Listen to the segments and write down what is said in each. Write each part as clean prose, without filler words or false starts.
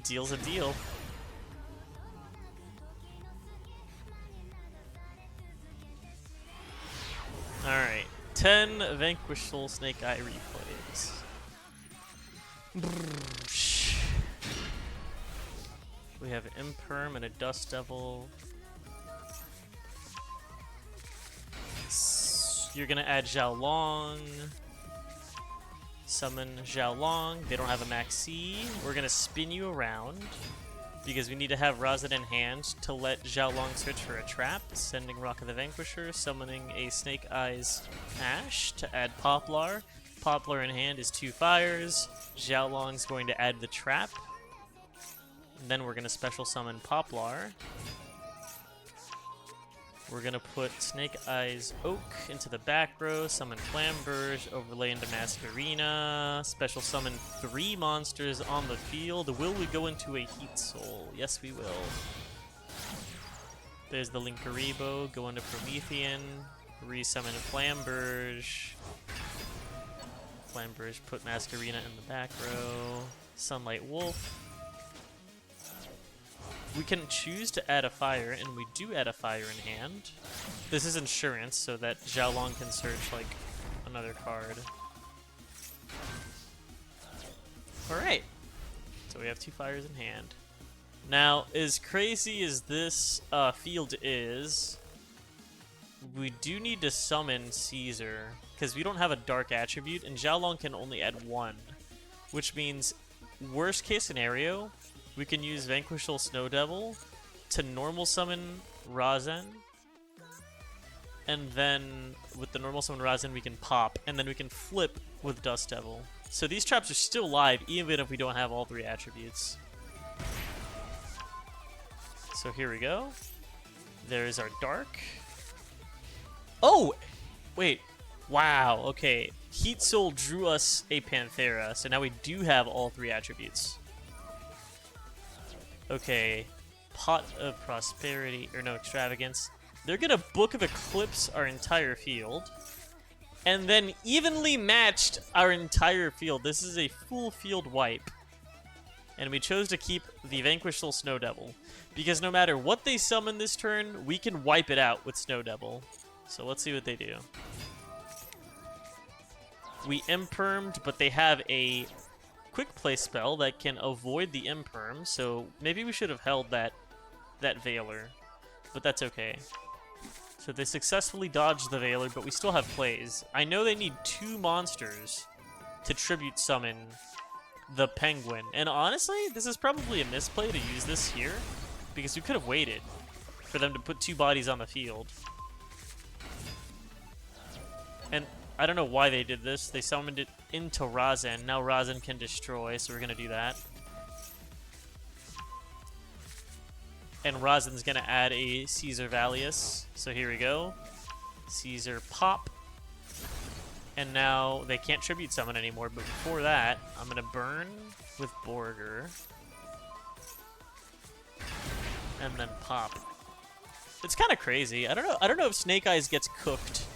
Deal's a deal. Alright. 10 Vanquish Soul Snake Eye replays. We have Imperm and a Dust Devil. You're gonna add Xiaolong. Summon Xiaolong. They don't have a maxx. We're gonna spin you around because we need to have Razan in hand to let Xiaolong search for a trap. Sending Rock of the Vanquisher, summoning a Snake Eyes Ash to add Poplar. Poplar in hand is 2 fires. Xiaolong's going to add the trap. And then we're gonna special summon Poplar. We're gonna put Snake Eyes Oak into the back row, summon Flamberge, overlay into Masquerina, special summon 3 monsters on the field. Will we go into a Heat Soul? Yes, we will. There's the Linkaribo, go into Promethean, resummon Flamberge. Flamberge, put Masquerina in the back row, Sunlight Wolf. We can choose to add a fire, and we do add a fire in hand. This is insurance, so that Xiaolong can search, like, another card. Alright. So we have 2 fires in hand. Now, as crazy as this field is, we do need to summon Caesar, because we don't have a dark attribute, and Xiaolong can only add 1. Which means, worst case scenario, we can use Vanquish Soul Snow Devil to normal summon Razan, and then with the normal summon Razan we can pop, and then we can flip with Dust Devil. So these traps are still live even if we don't have all 3 attributes. So here we go. There's our Dark. Oh! Wait. Wow, okay. Heat Soul drew us a Panthera, so now we do have all 3 attributes. Okay, Pot of Prosperity, or no, Extravagance. They're gonna Book of Eclipse our entire field, and then evenly matched our entire field. This is a full field wipe. And we chose to keep the Vanquish Soul Snow Devil, because no matter what they summon this turn, we can wipe it out with Snow Devil. So let's see what they do. We Impermed, but they have a quick play spell that can avoid the Imperm, so maybe we should have held that Veiler, but that's okay. So they successfully dodged the Veiler, but we still have plays. I know they need 2 monsters to tribute summon the Penguin, and honestly, this is probably a misplay to use this here, because we could have waited for them to put 2 bodies on the field. And I don't know why they did this. They summoned it into Razan. Now Razan can destroy, so we're going to do that. And Razan's going to add a Caesar Valius. So here we go. Caesar pop. And now they can't tribute summon anymore, but before that, I'm going to burn with Borger. And then pop. It's kind of crazy. I don't know if Snake Eyes gets cooked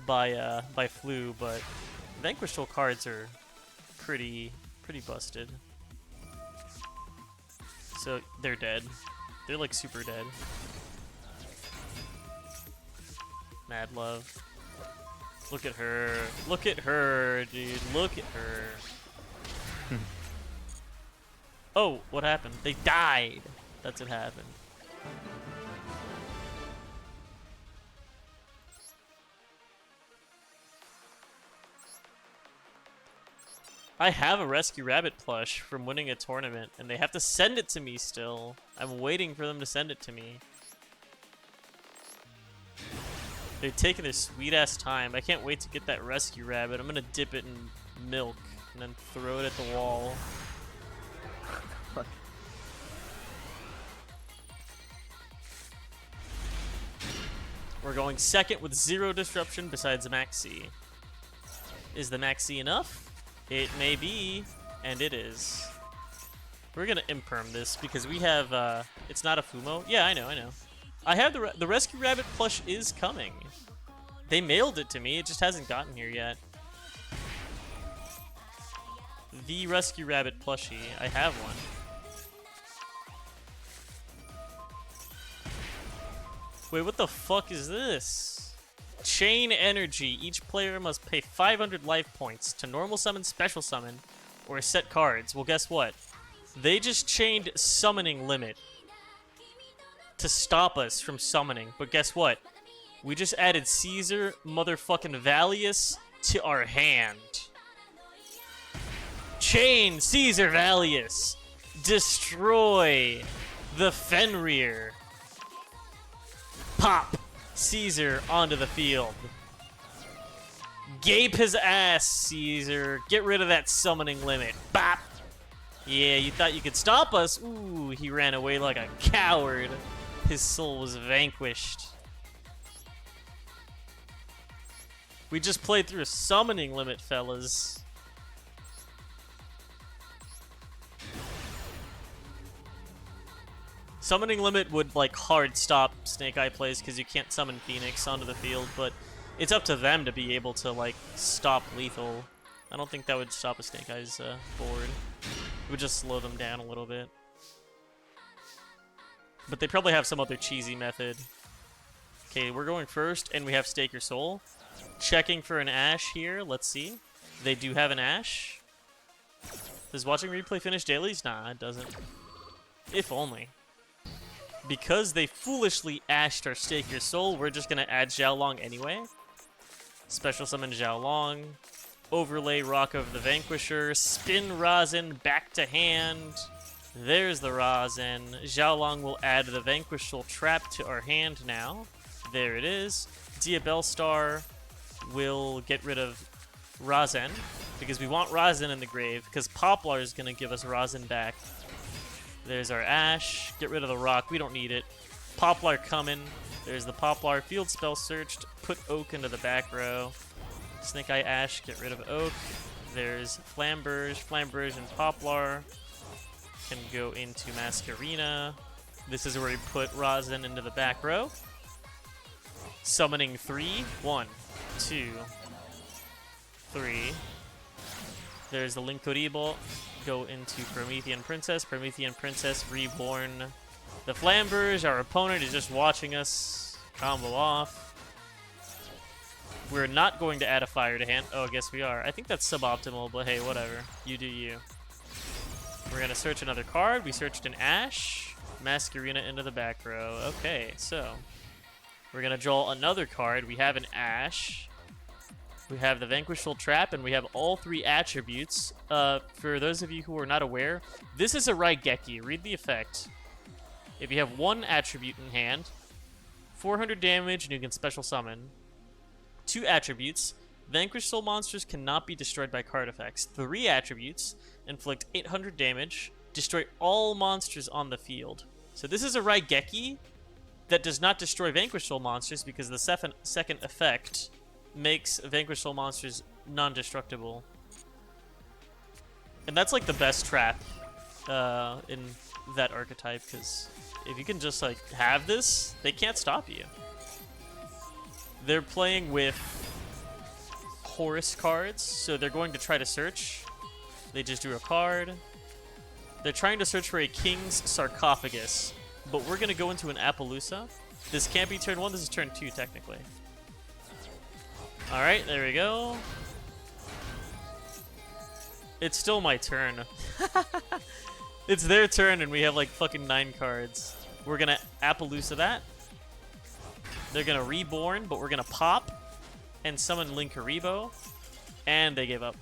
by FLOO, but Vanquish Soul cards are pretty busted. So they're dead. They're like super dead. Mad Love. Look at her. Look at her, dude. Look at her. Oh, what happened? They died. That's what happened. I have a Rescue Rabbit plush from winning a tournament, and they have to send it to me still. I'm waiting for them to send it to me. They're taking their sweet-ass time. I can't wait to get that Rescue Rabbit. I'm gonna dip it in milk and then throw it at the wall. We're going second with 0 disruption besides the maxx. Is the maxx enough? It may be, and it is. We're gonna Imperm this because we have, it's not a Fumo. Yeah, I know. I have the Rescue Rabbit plush is coming. They mailed it to me, it just hasn't gotten here yet. The Rescue Rabbit plushie, I have one. Wait, what the fuck is this? Chain energy. Each player must pay 500 life points to normal summon, special summon, or set cards. Well, guess what? They just chained summoning limit to stop us from summoning. But guess what? We just added Caesar motherfucking Valius to our hand. Chain Caesar Valius. Destroy the Fenrir. Pop Caesar onto the field. Gape his ass, Caesar. Get rid of that summoning limit. Bop. Yeah, you thought you could stop us? Ooh, he ran away like a coward. His soul was vanquished. We just played through a summoning limit, fellas. Summoning limit would, like, hard stop Snake Eye plays because you can't summon Phoenix onto the field, but it's up to them to be able to, like, stop lethal. I don't think that would stop a Snake Eye's board. It would just slow them down a little bit. But they probably have some other cheesy method. Okay, we're going first, and we have Stake Your Soul. Checking for an Ash here. Let's see. They do have an Ash. Does watching replay finish dailies? Nah, it doesn't. If only. Because they foolishly ashed our Stake Your Soul, we're just going to add Xiaolong anyway. Special summon Xiaolong. Overlay Rock of the Vanquisher. Spin Rosin back to hand. There's the Rosin. Xiaolong will add the Vanquish Soul Trap to our hand now. There it is. Diabell Star will get rid of Rosin, because we want Rosin in the grave, because Poplar is going to give us Rosin back. There's our Ash. Get rid of the rock. We don't need it. Poplar coming. There's the Poplar. Field spell searched. Put Oak into the back row. Snake Eye Ash. Get rid of Oak. There's Flamberge. Flamberge and Poplar can go into Masquerina. This is where we put Rosin into the back row. Summoning 3. 1, 2, 3. There's the Linkuribolt. Go into Promethean Princess. Promethean Princess reborn. The Flamberge, our opponent, is just watching us combo off. We're not going to add a fire to hand. Oh, I guess we are. I think that's suboptimal, but hey, whatever. You do you. We're going to search another card. We searched an Ash. Masquerina into the back row. Okay, so we're going to draw another card. We have an Ash. We have the Vanquish Soul Trap, and we have all 3 attributes. For those of you who are not aware, this is a Raigeki. Read the effect. If you have 1 attribute in hand, 400 damage, and you can special summon. 2 attributes, Vanquish Soul monsters cannot be destroyed by card effects. 3 attributes, inflict 800 damage, destroy all monsters on the field. So this is a Raigeki that does not destroy Vanquish Soul monsters because the second effect makes Vanquish Soul monsters non-destructible. And that's like the best trap in that archetype, because if you can just like have this, they can't stop you. They're playing with Horus cards, so they're going to try to search. They just drew a card. They're trying to search for a King's Sarcophagus, but we're going to go into an Appaloosa. This can't be turn 1, this is turn 2 technically. Alright, there we go. It's still my turn. It's their turn and we have like fucking 9 cards. We're gonna Appaloosa that. They're gonna reborn, but we're gonna pop and summon Linkuriboh. And they gave up.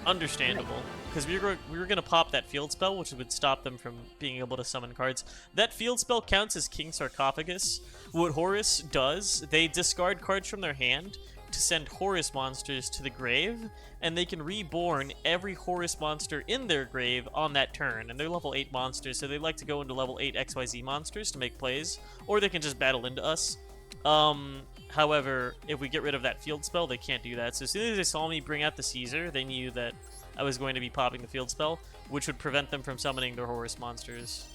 Understandable. Because we were gonna pop that field spell, which would stop them from being able to summon cards. That field spell counts as King Sarcophagus. What Horus does, they discard cards from their hand to send Horus monsters to the grave, and they can reborn every Horus monster in their grave on that turn. And they're level 8 monsters, so they like to go into level 8 XYZ monsters to make plays, or they can just battle into us. However, if we get rid of that field spell, they can't do that. So as soon as they saw me bring out the Caesar, they knew that I was going to be popping the field spell, which would prevent them from summoning their Horus monsters.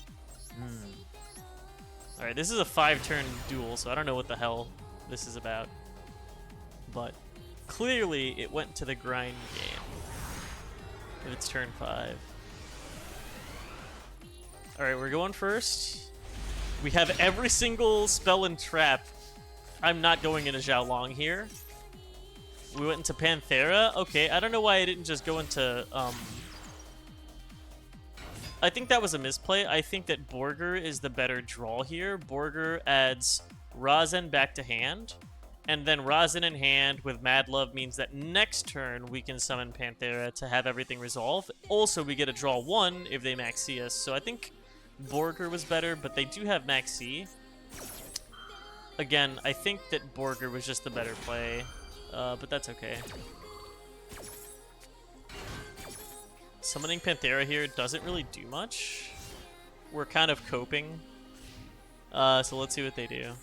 Alright, this is a 5-turn duel, so I don't know what the hell this is about. But clearly it went to the grind game. If it's turn 5. Alright, we're going first. We have every single spell and trap. I'm not going into Xiaolong here. We went into Panthera. Okay, I don't know why I didn't just go into... I think that was a misplay. I think that Borger is the better draw here. Borger adds Razen back to hand. And then Razen in hand with Mad Love means that next turn we can summon Panthera to have everything resolve. Also, we get a draw 1 if they max C us. So I think Borger was better, but they do have max C. Again, I think that Borger was just the better play, but that's okay. Summoning Panthera here doesn't really do much. We're kind of coping. So let's see what they do.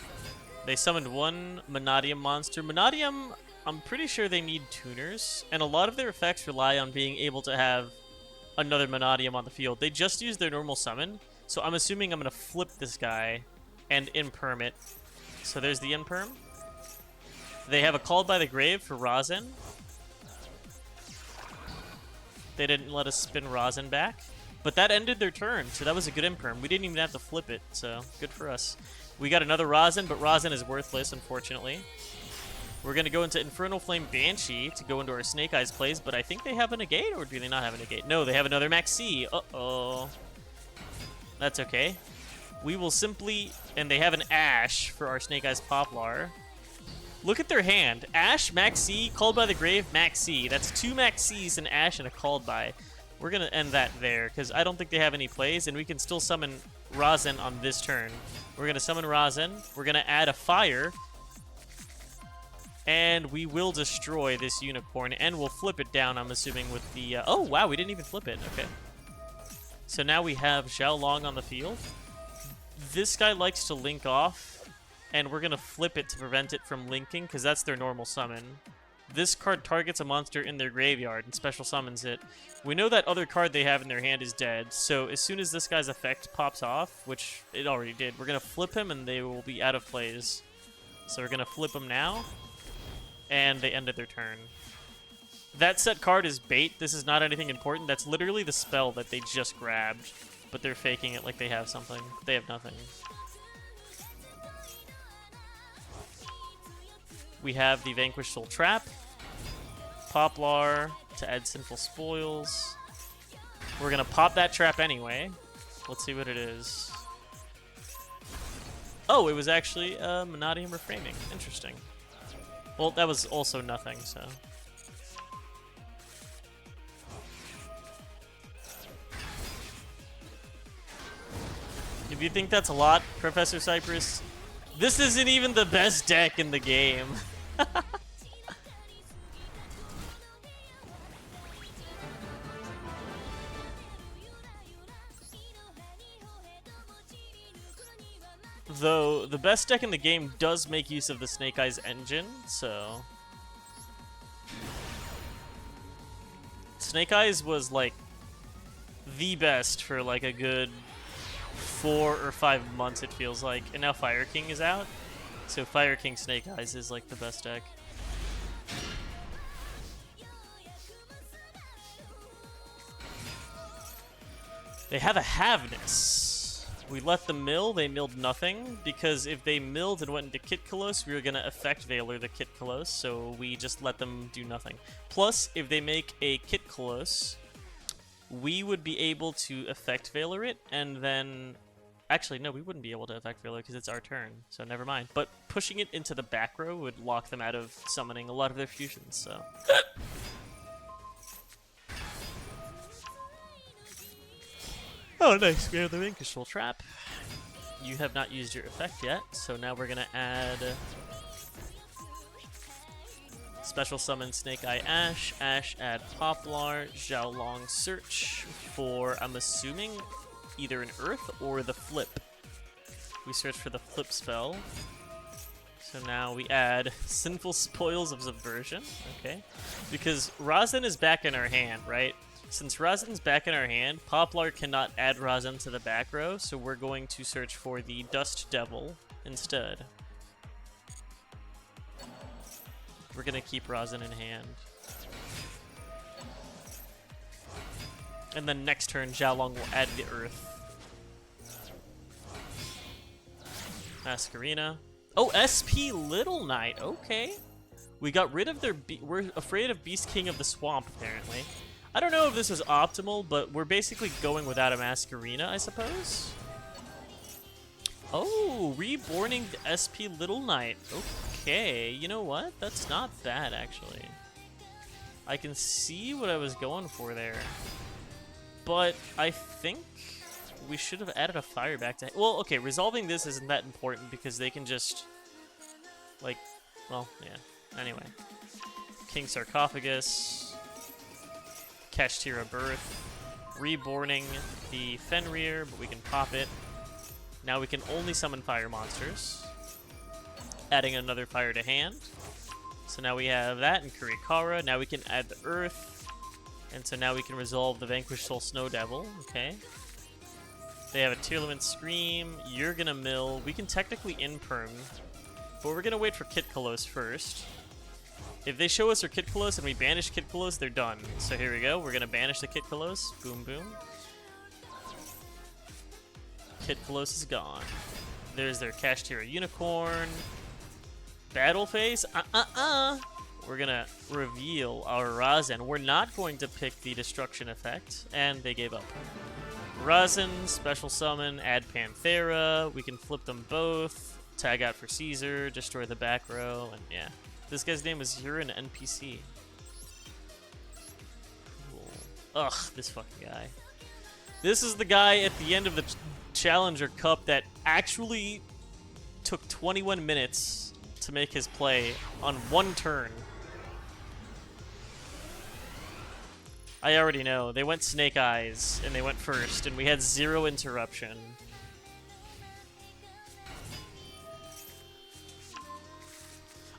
They summoned one Mannadium monster. Mannadium, I'm pretty sure they need tuners, and a lot of their effects rely on being able to have another Mannadium on the field. They just use their normal summon, so I'm assuming I'm going to flip this guy and imperm it. So there's the imperm. They have a Called by the Grave for Razen. They didn't let us spin Razen back. But that ended their turn, so that was a good imperm. We didn't even have to flip it, so good for us. We got another Razen, but Razen is worthless, unfortunately. We're going to go into Infernal Flame Banshee to go into our Snake Eyes plays, but I think they have a negate, or do they not have a negate? No, they have another Max C. Uh-oh. That's okay. We will simply... And they have an Ash for our Snake Eyes Poplar. Look at their hand. Ash, Max C, Called by the Grave, Max C. That's 2 Max Cs, an Ash, and a Called by. We're going to end that there, because I don't think they have any plays, and we can still summon Razen on this turn. We're going to summon Razen. We're going to add a Fire. And we will destroy this Unicorn, and we'll flip it down, I'm assuming, with the... oh, wow, we didn't even flip it. Okay. So now we have Xiaolong on the field. This guy likes to link off, and we're going to flip it to prevent it from linking, because that's their normal summon. This card targets a monster in their graveyard and special summons it. We know that other card they have in their hand is dead, so as soon as this guy's effect pops off, which it already did, we're going to flip him, and they will be out of plays. So we're going to flip him now, and they ended their turn. That set card is bait. This is not anything important. That's literally the spell that they just grabbed. But they're faking it like they have something. They have nothing. We have the Vanquish Soul Trap. Poplar to add Sinful Spoils. We're going to pop that trap anyway. Let's see what it is. Oh, it was actually Mannadium Reframing. Interesting. Well, that was also nothing, so... If you think that's a lot, Professor Cypress, this isn't even the best deck in the game. Though, the best deck in the game does make use of the Snake Eyes engine, so... Snake Eyes was, like, the best for, like, a good 4 or 5 months, it feels like. And now Fire King is out, so Fire King Snake Eyes is, like, the best deck. They have a Havness. We let them mill, they milled nothing, because if they milled and went into Kit Kalos, we were going to effect Veiler the Kit Kalos, so we just let them do nothing. Plus, if they make a Kit Kalos, we would be able to effect Veiler it, and then... Actually, no, we wouldn't be able to effect Veiler because it's our turn, so never mind. But pushing it into the back row would lock them out of summoning a lot of their fusions, so... Oh, nice. We have the Vanquish Soul Trap. You have not used your effect yet, so now we're going to add... Special Summon Snake Eye Ash. Ash add Poplar. Xiaolong Search for, I'm assuming, either an Earth or the Flip. We search for the Flip spell. So now we add Sinful Spoils of Subversion. Okay. Because Razen is back in our hand, right? Since Razen's back in our hand, Poplar cannot add Razen to the back row, so we're going to search for the Dust Devil instead. We're going to keep Razen in hand. And then next turn, Xiaolong will add the Earth. Masquerina. Oh, SP Little Knight. Okay. We got rid of their... we're afraid of Beast King of the Swamp, apparently. I don't know if this is optimal, but we're basically going without a Masquerina, I suppose. Oh, reborning the SP Little Knight. Okay, you know what? That's not bad, actually. I can see what I was going for there. But I think we should have added a fire back to... Well, okay, resolving this isn't that important because they can just... Like, well, yeah. Anyway. King Sarcophagus. Kashtira Birth. Reborning the Fenrir, but we can pop it. Now we can only summon fire monsters. Adding another fire to hand. So now we have that in Kurikara. Now we can add the earth. And so now we can resolve the Vanquish Soul Snow Devil. Okay. They have a Tearlament Scream. You're gonna mill. We can technically imperm. But we're gonna wait for Kitkalos first. If they show us their Kitkalos and we banish Kitkalos, they're done. So here we go. We're gonna banish the Kitkalos. Boom, boom. Kitkalos is gone. There's their Kashtira Unicorn. Battle Phase? We're gonna reveal our Razen. We're not going to pick the Destruction effect, and they gave up. Razen, Special Summon, add Panthera. We can flip them both. Tag out for Caesar, destroy the back row, and yeah. This guy's name is You're an NPC. Cool. Ugh, this fucking guy. This is the guy at the end of the Challenger Cup that actually took 21 minutes to make his play on one turn. I already know. They went Snake Eyes, and they went first, and we had 0 interruption.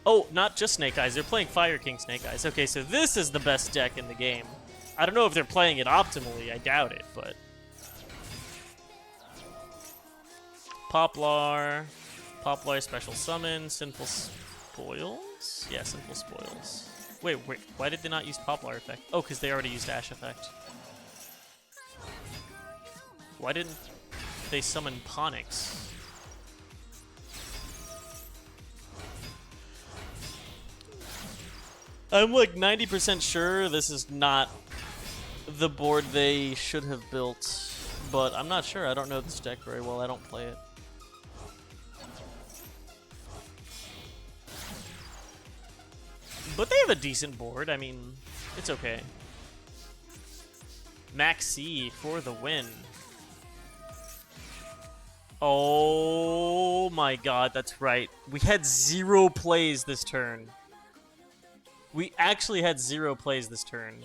Oh, not just Snake Eyes. They're playing Fire King Snake Eyes. Okay, so this is the best deck in the game. I don't know if they're playing it optimally. I doubt it, but... Poplar, Special Summon, Sinful Spoils? Yeah, Sinful Spoils. Wait, why did they not use Poplar effect? Oh, because they already used Ash effect. Why didn't they summon Ponix? I'm like 90% sure this is not the board they should have built, but I'm not sure. I don't know this deck very well. I don't play it. But they have a decent board. I mean, it's okay. Maxx for the win. Oh my god, that's right. We had 0 plays this turn. We actually had 0 plays this turn.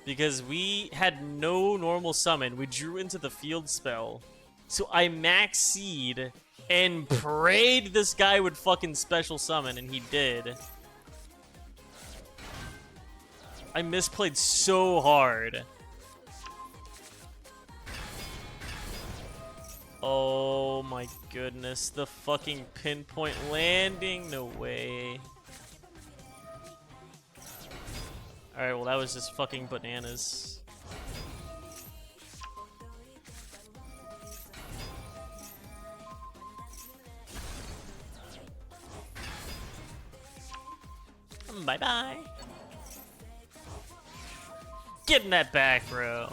Because we had no normal summon. We drew into the field spell. So I Maxx'd and prayed this guy would fucking special summon, and he did. I misplayed so hard. Oh my goodness, the fucking pinpoint landing, no way. Alright, well that was just fucking bananas. Bye-bye. Get in that back row.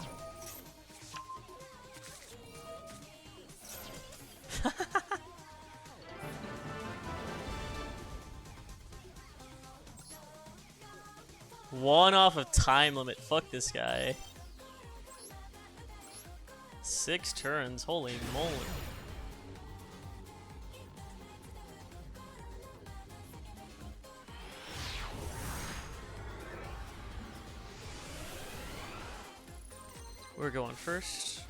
One off of time limit. Fuck this guy. 6 turns. Holy moly. We're going first.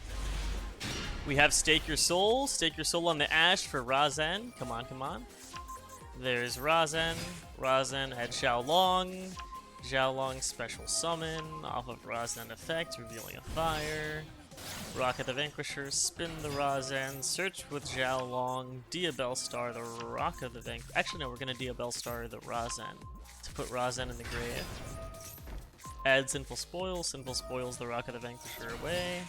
We have Stake Your Soul. Stake Your Soul on the Ash for Razen. Come on, come on. There's Razen. Razen had Xiaolong. Xiaolong Special Summon off of Razen effect, revealing a fire. Rock of the Vanquisher, spin the Razen, search with Xiaolong, Diabell Star the Rock of the Vanquisher. Actually, no, we're going to Diabell Star the Razen to put Razen in the grave. Add Sinful Spoils the Rock of the Vanquisher away.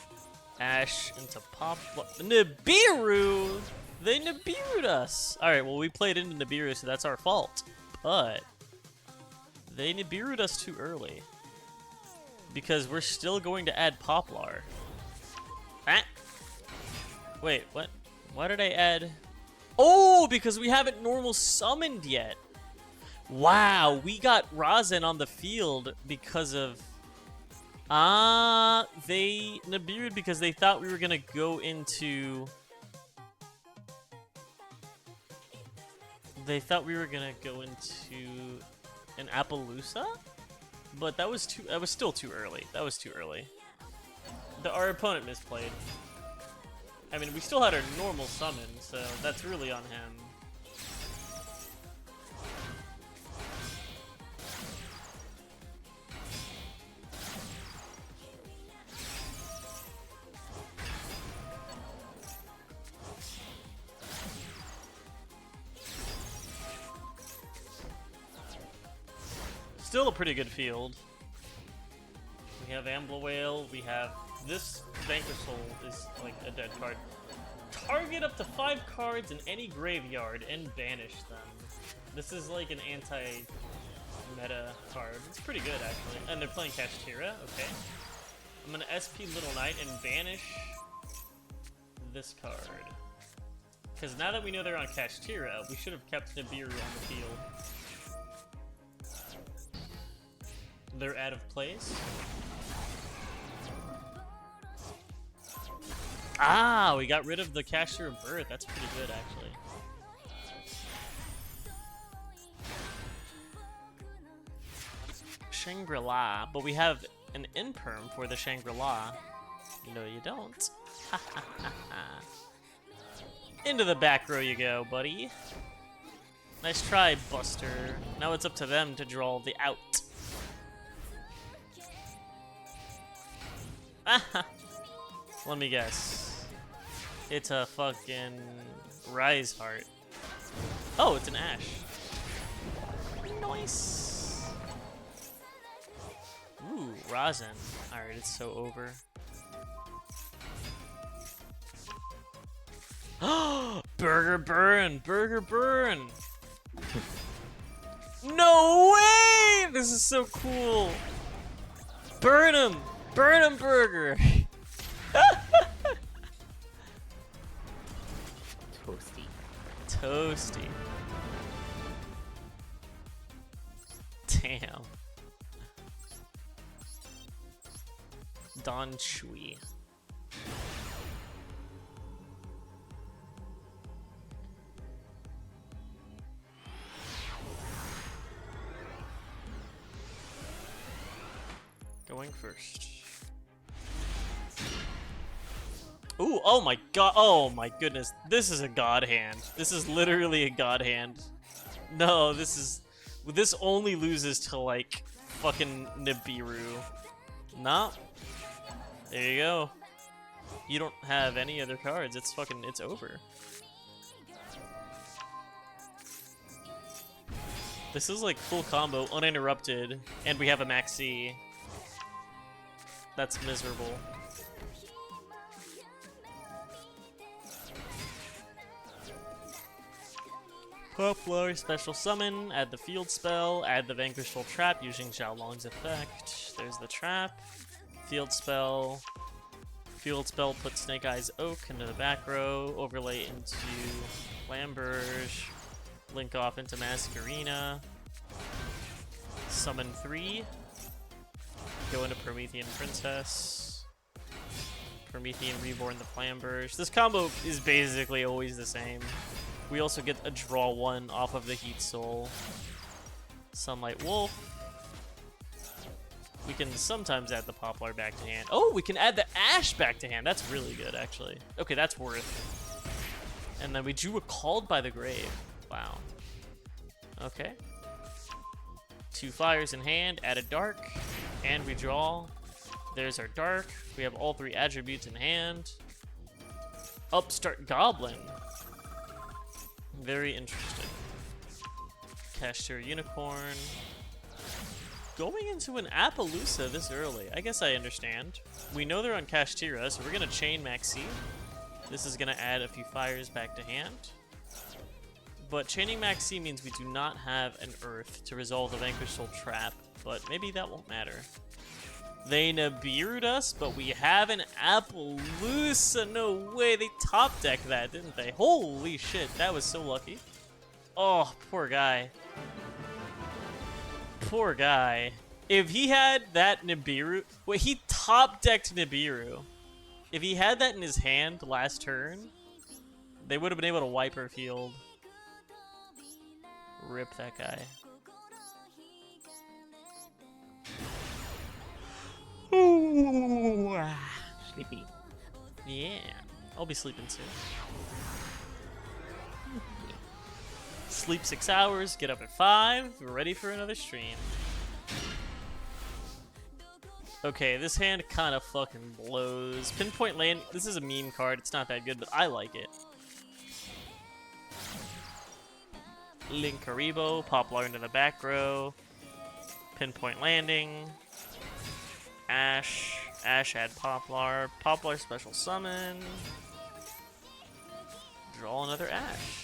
Ash into Pop. Nibiru'd! They Nibiru'd us! Alright, well, we played into Nibiru, so that's our fault. But they Nibiru'd us too early. Because we're still going to add Poplar. Ah! Wait, what? Why did I add... Oh, because we haven't normal summoned yet. Wow, we got Razen on the field because of... they Nibiru'd because they thought we were gonna go into... They thought we were gonna go into an Appaloosa? But that was still too early. That was too early. Our opponent misplayed. I mean, we still had our normal summon, so that's really on him. Still a pretty good field. We have Ambler Whale, we have this Vanquish Soul is like a dead card. Target up to 5 cards in any graveyard and banish them. This is like an anti-meta card. It's pretty good actually. And they're playing Kashtira, okay. I'm gonna SP Little Knight and banish this card. Because now that we know they're on Kashtira, we should have kept Nibiru on the field. They're out of place. Ah, we got rid of the Kashtira Bird. That's pretty good, actually. Shangri-La, but we have an imperm for the Shangri-La. No, you don't. Into the back row you go, buddy. Nice try, Buster. Now it's up to them to draw the out. Let me guess. It's a fucking Rise Heart. Oh, it's an Ash. Nice. Ooh, Razen. Alright, it's so over. Burger Burn! Burger Burn! No way! This is so cool! Burn him! Burn him, Burger! Toasty. Toasty. Damn. Don Chui. Going first. Ooh, oh my god, oh my goodness. This is a god hand. This is literally a god hand. No, this only loses to like fucking Nibiru. Nah. There you go. You don't have any other cards. It's over. This is like full combo, uninterrupted, and we have a maxx. That's miserable. Poplar, special summon, add the field spell, add the Vanquish Full Trap using Xiaolong's effect. There's the trap. Field spell, put Snake Eyes Oak into the back row, overlay into Lamberge, link off into Masquerena, summon 3, go into Promethean Princess, Promethean Reborn the Flamberge. This combo is basically always the same. We also get a draw 1 off of the Heat Soul. Sunlight Wolf. We can sometimes add the Poplar back to hand. Oh, we can add the Ash back to hand. That's really good, actually. Okay, that's worth. And then we drew a Called by the Grave. Wow. Okay. 2 flyers in hand, add a Dark, and we draw. There's our Dark. We have all 3 attributes in hand. Upstart Goblin. Very interesting. Kashtira Unicorn. Going into an Appaloosa this early. I guess I understand. We know they're on Kashtira, so we're gonna chain maxx. This is going to add a few fires back to hand. But chaining maxx means we do not have an Earth to resolve the Vanquish Soul trap, but maybe that won't matter. They Nibiru'd us, but we have an Appaloosa. No way, they top decked that, didn't they? Holy shit, that was so lucky. Oh, poor guy. Poor guy. If he had that Nibiru... Wait, he top decked Nibiru. If he had that in his hand last turn, they would have been able to wipe our field. Rip that guy. Ooh, sleepy. Yeah, I'll be sleeping soon. Sleep 6 hours, get up at 5, we're ready for another stream. Okay, this hand kind of fucking blows. Pinpoint Land, this is a meme card, it's not that good, but I like it. Link Karibo, Poplar into the back row. Pinpoint Landing. Ash. Ash add Poplar. Poplar special summon. Draw another Ash.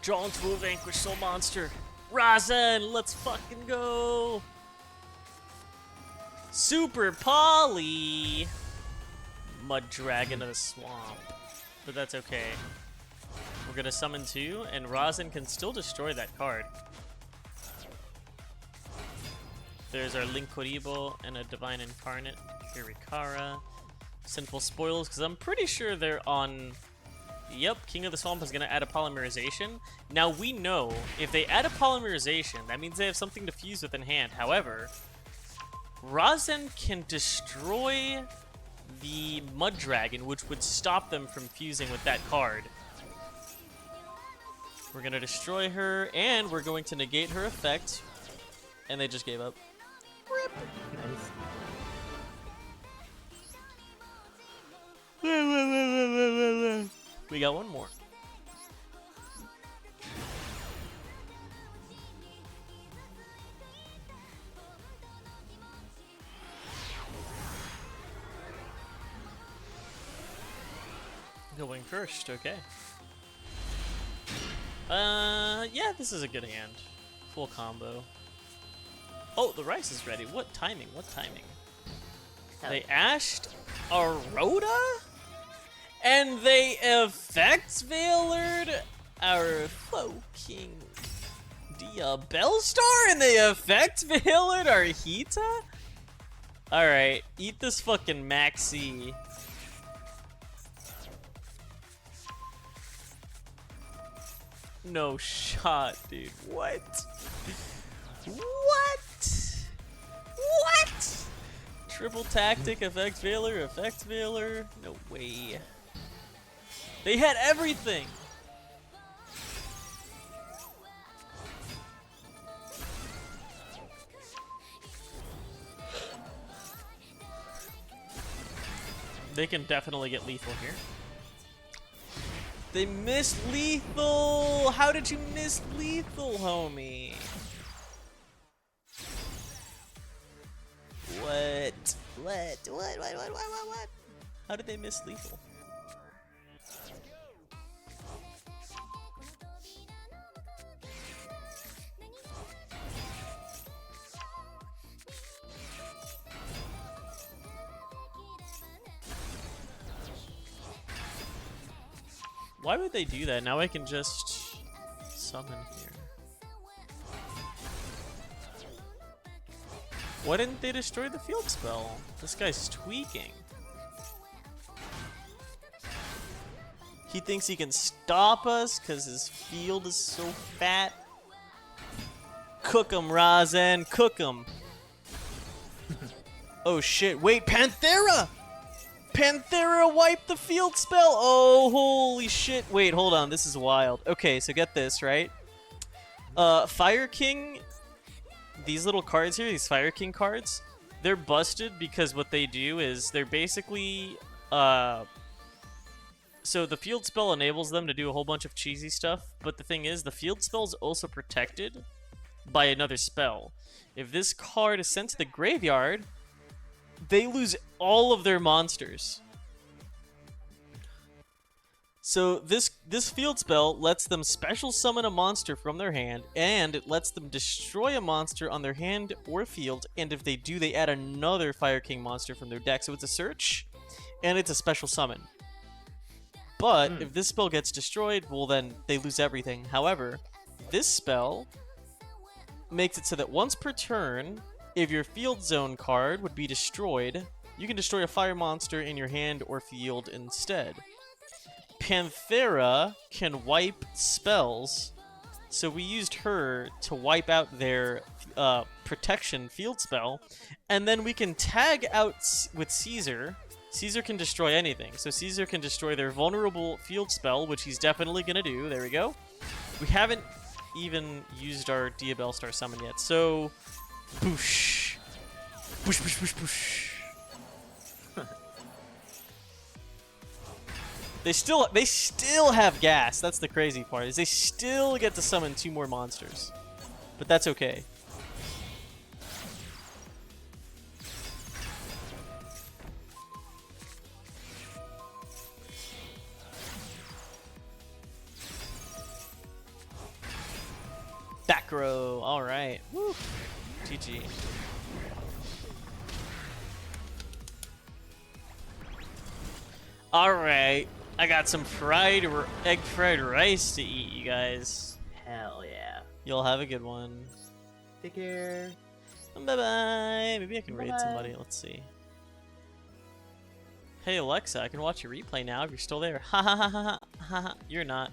Draw into a Vanquish Soul monster. Razen, let's fucking go. Super Poly. Mud Dragon of the Swamp. But that's okay. We're gonna summon 2, and Razen can still destroy that card. There's our Link Koribo and a Divine Incarnate. Hirikara. Sinful Spoils, because I'm pretty sure they're on... Yep, King of the Swamp is going to add a Polymerization. Now we know, if they add a Polymerization, that means they have something to fuse with in hand. However, Razen can destroy the Mud Dragon, which would stop them from fusing with that card. We're going to destroy her, and we're going to negate her effect. And they just gave up. Rip. Nice. We got one more. Going first, okay. Yeah, this is a good hand. Full combo. Oh, the rice is ready. What timing? What timing? Oh. They ashed a Rhoda? And they effect Veilered our FLOO King Dia Bellstar, and they effect Veilered our Hita? Alright, eat this fucking maxi. No shot, dude. What? What? What? Triple tactic, effect Veiler. No way. They had everything! They can definitely get lethal here. They missed lethal! How did you miss lethal, homie? What? What? How did they miss lethal? Why would they do that? Now I can just summon here. Why didn't they destroy the field spell? This guy's tweaking. He thinks he can stop us because his field is so fat. Cook him, Razen. Cook him. Oh shit. Wait, Panthera! Panthera wipe the field spell! Oh, holy shit. Wait, hold on. This is wild. Okay, so get this, right? Fire King, these little cards here, these Fire King cards, they're busted because what they do is they're basically, so the field spell enables them to do a whole bunch of cheesy stuff, but the thing is, the field spell is also protected by another spell. If this card is sent to the graveyard, they lose all of their monsters. So this field spell lets them special summon a monster from their hand, and it lets them destroy a monster on their hand or field, and if they do, they add another Fire King monster from their deck. So it's a search, and it's a special summon. But if this spell gets destroyed, well then they lose everything. However, this spell makes it so that once per turn, if your field zone card would be destroyed, you can destroy a fire monster in your hand or field instead. Panthera can wipe spells, so we used her to wipe out their protection field spell, and then we can tag out with Caesar. Caesar can destroy anything, so Caesar can destroy their vulnerable field spell, which he's definitely going to do. There we go. We haven't even used our Diabell Star Summon yet, so... Boosh. Boosh, boosh, boosh, boosh. They still have gas. That's the crazy part, is they still get to summon 2 more monsters. But that's okay. Back row. All right. Woo. GG. All right. I got some egg fried rice to eat, you guys. Hell yeah. You'll have a good one. Take care. Bye-bye. Maybe I can raid Bye-bye. somebody. Let's see. Hey, Alexa, I can watch your replay now if you're still there. Ha ha ha ha ha ha. You're not.